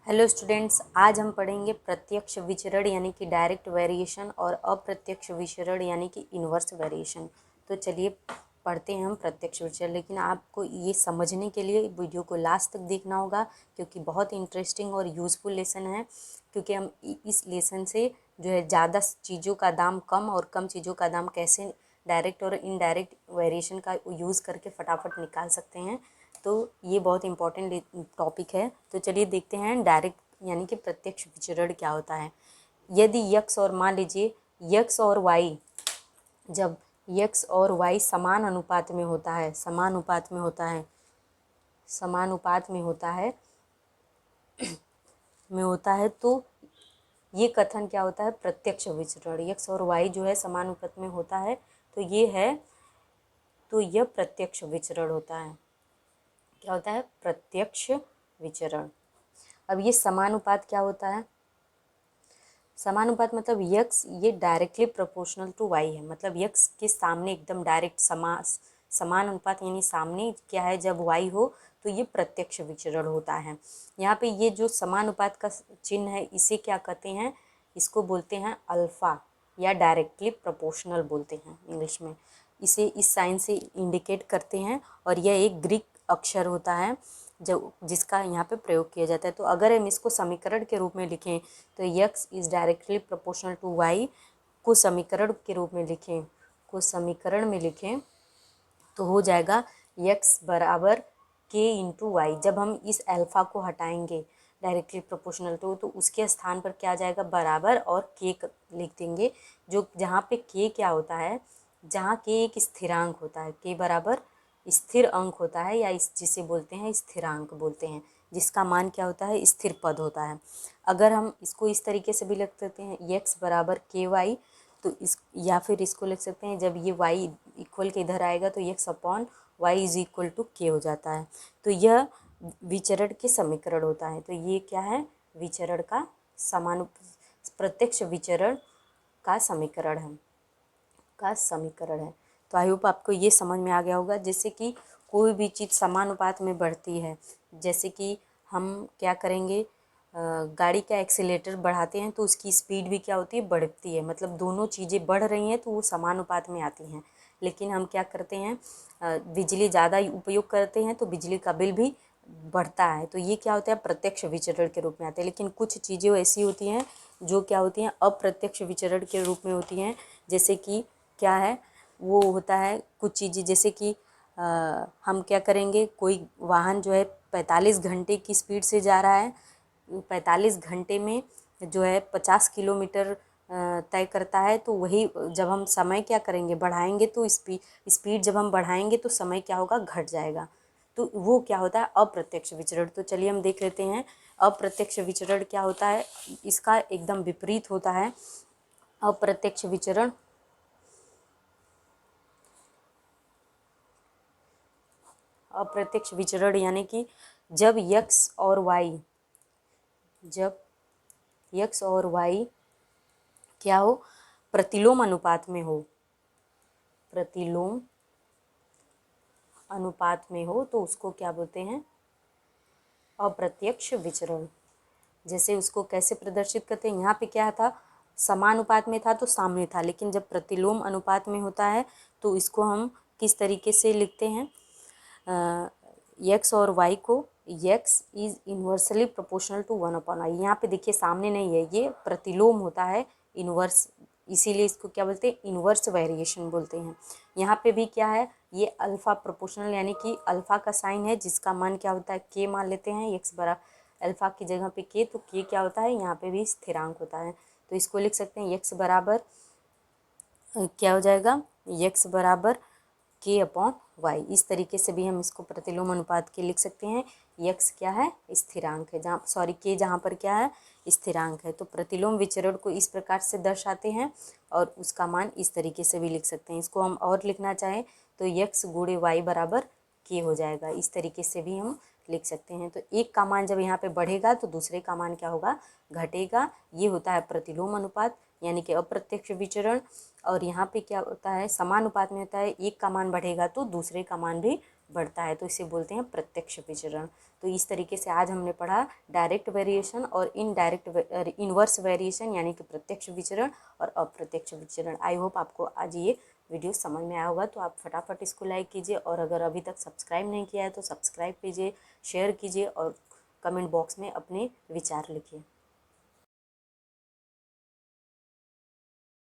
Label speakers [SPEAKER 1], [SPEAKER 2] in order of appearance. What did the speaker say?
[SPEAKER 1] Hello students, आज हम पढ़ेंगे प्रत्यक्ष विचरण यानी कि डायरेक्ट वेरिएशन और अप्रत्यक्ष विचरण यानी कि इन्वर्स वेरिएशन। तो चलिए पढ़ते हैं हम प्रत्यक्ष विचरण। लेकिन आपको ये समझने के लिए वीडियो को लास्ट तक देखना होगा, क्योंकि बहुत इंटरेस्टिंग और यूज़फुल लेसन है। क्योंकि हम इस लेसन से जो है ज़्यादा चीज़ों का दाम कम और कम चीज़ों का दाम कैसे डायरेक्ट और इनडायरेक्ट वेरिएशन का यूज़ करके फटाफट निकाल सकते हैं। तो ये बहुत इंपॉर्टेंट टॉपिक है। तो चलिए देखते हैं डायरेक्ट यानी कि प्रत्यक्ष विचरण क्या होता है। यदि यक्स और मान लीजिए यक्स और वाई, जब यक्स और वाई समान अनुपात में होता है, समानुपात में होता है, समानुपात में होता है तो ये कथन क्या होता है? प्रत्यक्ष विचरण। यक्स और वाई जो है समानुपात में होता है तो ये है, तो यह प्रत्यक्ष विचरण होता है। क्या होता है? प्रत्यक्ष विचरण। अब ये समानुपात क्या होता है? समानुपात मतलब यक्स ये डायरेक्टली प्रोपोर्शनल टू वाई है, मतलब यक्स के सामने एकदम डायरेक्ट समान अनुपात यानी सामने क्या है जब वाई हो तो ये प्रत्यक्ष विचरण होता है। यहाँ पे ये जो समानुपात का चिन्ह है इसे क्या कहते हैं? इसको बोलते हैं अल्फा या डायरेक्टली प्रोपोर्शनल बोलते हैं इंग्लिश में। इसे इस साइन से इंडिकेट करते हैं और यह एक ग्रीक अक्षर होता है जो जिसका यहाँ पे प्रयोग किया जाता है। तो अगर हम इसको समीकरण के रूप में लिखें तो x is directly proportional to y को समीकरण के रूप में लिखें तो हो जाएगा यक्स बराबर के इंटू वाई। जब हम इस अल्फा को हटाएंगे डायरेक्टली प्रोपोर्शनल टू, तो उसके स्थान पर क्या आ जाएगा? बराबर और के लिख देंगे। जो जहाँ पे के क्या होता है, जहाँ के एक स्थिरांक होता है, के बराबर स्थिर अंक होता है या जिसे बोलते हैं स्थिरांक बोलते हैं, जिसका मान क्या होता है? स्थिर पद होता है। अगर हम इसको इस तरीके से भी लिख सकते हैं यक्स बराबर के वाई, तो इस या फिर इसको लिख सकते हैं जब ये y इक्वल के इधर आएगा तो x upon y is equal to k हो जाता है। तो यह विचरण के समीकरण होता है। तो ये क्या है? विचरण का प्रत्यक्ष विचरण का समीकरण है। तो आई होप आपको ये समझ में आ गया होगा। जैसे कि कोई भी चीज़ समानुपात में बढ़ती है, जैसे कि हम क्या करेंगे, गाड़ी का एक्सीलेटर बढ़ाते हैं तो उसकी स्पीड भी क्या होती है? बढ़ती है। मतलब दोनों चीज़ें बढ़ रही हैं तो वो समानुपात में आती हैं। लेकिन हम क्या करते हैं, बिजली ज़्यादा उपयोग करते हैं तो बिजली का बिल भी बढ़ता है। तो ये क्या होता है? प्रत्यक्ष विचरण के रूप में आते हैं। लेकिन कुछ चीज़ें ऐसी होती हैं जो क्या होती हैं? अप्रत्यक्ष विचरण के रूप में होती हैं। जैसे कि क्या है वो होता है, कुछ चीज़ें जैसे कि हम क्या करेंगे, कोई वाहन जो है 45 घंटे की स्पीड से जा रहा है, 45 घंटे में जो है 50 किलोमीटर तय करता है, तो वही जब हम समय क्या करेंगे, बढ़ाएंगे, तो स्पीड जब हम बढ़ाएंगे तो समय क्या होगा? घट जाएगा। तो वो क्या होता है? अप्रत्यक्ष विचरण। तो चलिए हम देख लेते हैं अप्रत्यक्ष विचरण क्या होता है। इसका एकदम विपरीत होता है अप्रत्यक्ष विचरण। अप्रत्यक्ष विचरण यानी कि जब यक्स और वाई क्या हो? प्रतिलोम अनुपात में हो, प्रतिलोम अनुपात में हो तो उसको क्या बोलते हैं? अप्रत्यक्ष विचरण। जैसे उसको कैसे प्रदर्शित करते हैं? यहाँ पे क्या था? समानुपात में था तो सामने था, लेकिन जब प्रतिलोम अनुपात में होता है तो इसको हम किस तरीके से लिखते हैं? यक्स और वाई को x is inversely proportional to 1/i। यहाँ पे देखिए सामने नहीं है, ये प्रतिलोम होता है, इन्वर्स, इसीलिए इसको क्या बोलते हैं? इन्वर्स वेरिएशन बोलते हैं। यहाँ पे भी क्या है? ये अल्फा प्रोपोर्शनल यानी कि अल्फा का साइन है जिसका मान क्या होता है? के मान लेते हैं। यक्स बराबर अल्फा की जगह पे के, तो के क्या होता है? यहाँ पे भी स्थिरांक होता है। तो इसको लिख सकते हैं यक्स बराबर क्या हो जाएगा? यक्स बराबर के अपॉन वाई। इस तरीके से भी हम इसको प्रतिलोम अनुपात के लिख सकते हैं। यक्स क्या है? स्थिरांक है, जहाँ के जहाँ पर क्या है? स्थिरांक है। तो प्रतिलोम विचरण को इस प्रकार से दर्शाते हैं और उसका मान इस तरीके से भी लिख सकते हैं। इसको हम और लिखना चाहें तो यक्स गुणे वाई बराबर के हो जाएगा। इस तरीके से भी हम लिख सकते हैं। तो एक का मान जब यहाँ पे बढ़ेगा तो दूसरे का मान क्या होगा? घटेगा। ये होता है प्रतिलोम अनुपात यानी कि अप्रत्यक्ष विचरण। और यहाँ पे क्या होता है? समानुपात में होता है, एक का मान बढ़ेगा तो दूसरे का मान भी बढ़ता है तो इसे बोलते हैं प्रत्यक्ष विचरण। तो इस तरीके से आज हमने पढ़ा डायरेक्ट वेरिएशन और इनडायरेक्ट इनवर्स वेरिएशन यानी कि प्रत्यक्ष विचरण और अप्रत्यक्ष विचरण। आई होप आपको आज ये वीडियो समझ में आया होगा। तो आप फटाफट इसको लाइक कीजिए और अगर अभी तक सब्सक्राइब नहीं किया है तो सब्सक्राइब कीजिए, शेयर कीजिए और कमेंट बॉक्स में अपने विचार लिखिए।